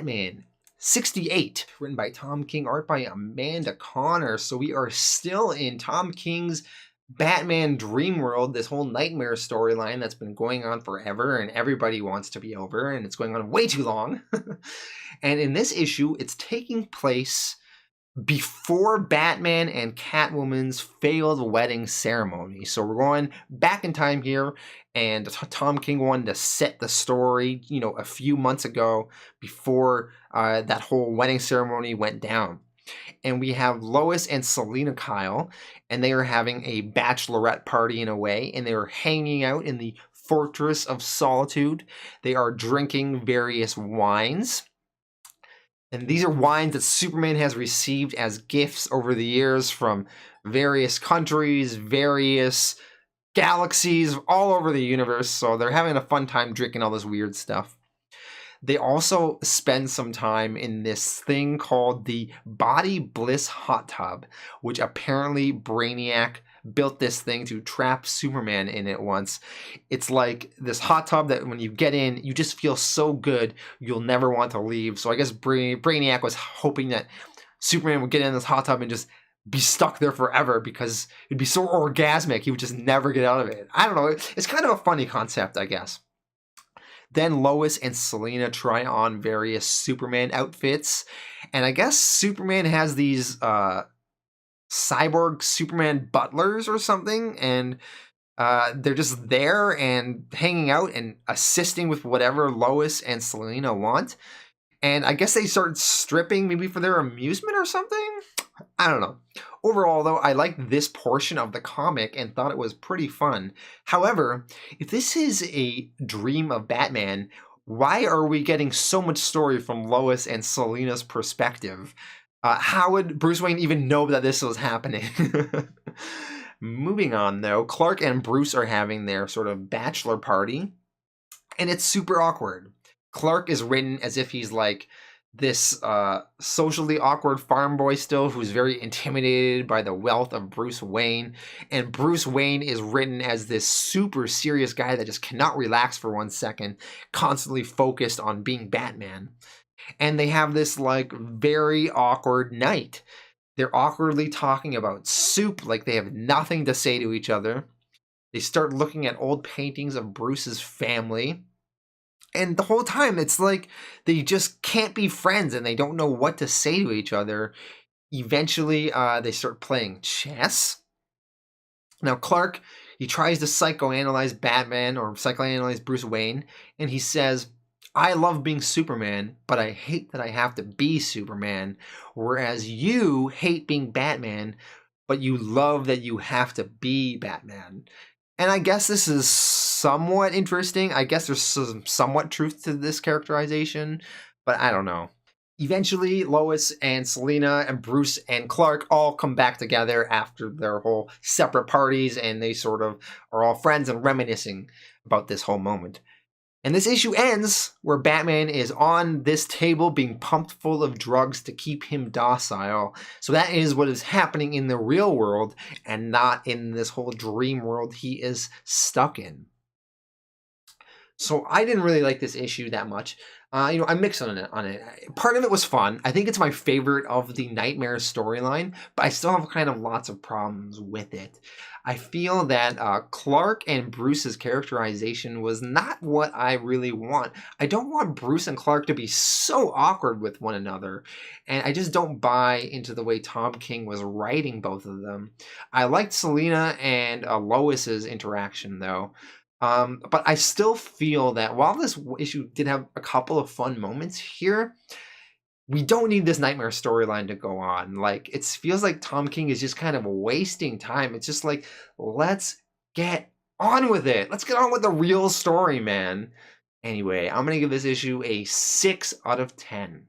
Batman 68, written by Tom King, art by Amanda Connor. So we are still in Tom King's Batman Dream World, this whole nightmare storyline that's been going on forever and everybody wants to be over, and it's going on way too long. And in this issue, it's taking place before Batman and Catwoman's failed wedding ceremony. So we're going back in time here, and Tom King wanted to set the story, a few months ago before that whole wedding ceremony went down. And we have Lois and Selina Kyle, and they are having a bachelorette party in a way, and they are hanging out in the Fortress of Solitude. They are drinking various wines. And these are wines that Superman has received as gifts over the years from various countries, various galaxies, all over the universe. So they're having a fun time drinking all this weird stuff. They also spend some time in this thing called the Body Bliss Hot Tub, which apparently Brainiac built this thing to trap Superman in it once. It's like this hot tub that when you get in, you just feel so good, you'll never want to leave. So I guess Brainiac was hoping that Superman would get in this hot tub and just be stuck there forever because it'd be so orgasmic, he would just never get out of it. I don't know. It's kind of a funny concept, I guess. Then Lois and Selina try on various Superman outfits. And I guess Superman has these cyborg Superman butlers or something. And they're just there and hanging out and assisting with whatever Lois and Selina want. And I guess they start stripping maybe for their amusement or something. I don't know. Overall, though, I liked this portion of the comic and thought it was pretty fun. However, if this is a dream of Batman, why are we getting so much story from Lois and Selina's perspective? How would Bruce Wayne even know that this was happening? Moving on, though, Clark and Bruce are having their sort of bachelor party, and it's super awkward. Clark is written as if he's like this socially awkward farm boy still who's very intimidated by the wealth of Bruce Wayne. And Bruce Wayne is written as this super serious guy that just cannot relax for 1 second, constantly focused on being Batman. And they have this like very awkward night. They're awkwardly talking about soup like they have nothing to say to each other. They start looking at old paintings of Bruce's family. And the whole time, it's like they just can't be friends and they don't know what to say to each other. Eventually, they start playing chess. Now, Clark, he tries to psychoanalyze Batman or psychoanalyze Bruce Wayne, and he says, I love being Superman, but I hate that I have to be Superman, whereas you hate being Batman, but you love that you have to be Batman. And I guess this is somewhat interesting. I guess there's some somewhat truth to this characterization, but I don't know. Eventually, Lois and Selina and Bruce and Clark all come back together after their whole separate parties, and they sort of are all friends and reminiscing about this whole moment. And this issue ends where Batman is on this table being pumped full of drugs to keep him docile. So that is what is happening in the real world and not in this whole dream world he is stuck in. So I didn't really like this issue that much. I'm mixed on it. Part of it was fun. I think it's my favorite of the Knightmares storyline, but I still have kind of lots of problems with it. I feel that Clark and Bruce's characterization was not what I really want. I don't want Bruce and Clark to be so awkward with one another, and I just don't buy into the way Tom King was writing both of them. I liked Selina and Lois's interaction, though. But I still feel that while this issue did have a couple of fun moments here, we don't need this nightmare storyline to go on. Like, it feels like Tom King is just kind of wasting time. It's just like, let's get on with it. Let's get on with the real story, man. Anyway, I'm going to give this issue a 6 out of 10.